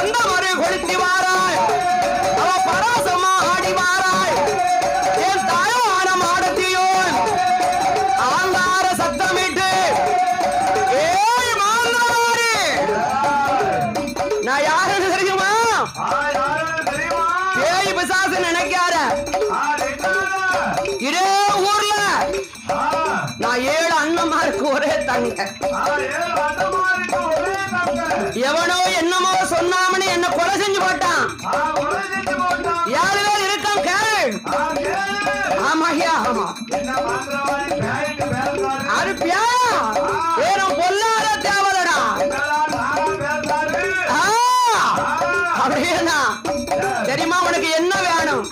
அந்த மறு கொளுத்தி வாராய் அவ பராசமா ஆடி வாராய் என் தாயான மாடத்தியோன் ஆங்கார சத்தமிட்டு ஏய் மாந்தாரி நான் யாருன்னு தெரியுமா பேய் பிசாசு நினைக்காத இதே ஊர்ல நான் 7 அண்ணமாருக்கு ஒரே தங்க எவனோ என்னமோ சொன்னாமனு என்ன கொலை செஞ்சு போட்டான் 7 பேர் இருக்கான் கேள் ஆமாயா ஆமா அது பியா ஏனும் பொல்லாத தேவதடா அப்படின்னா தெரியுமா உனக்கு என்ன வேணும்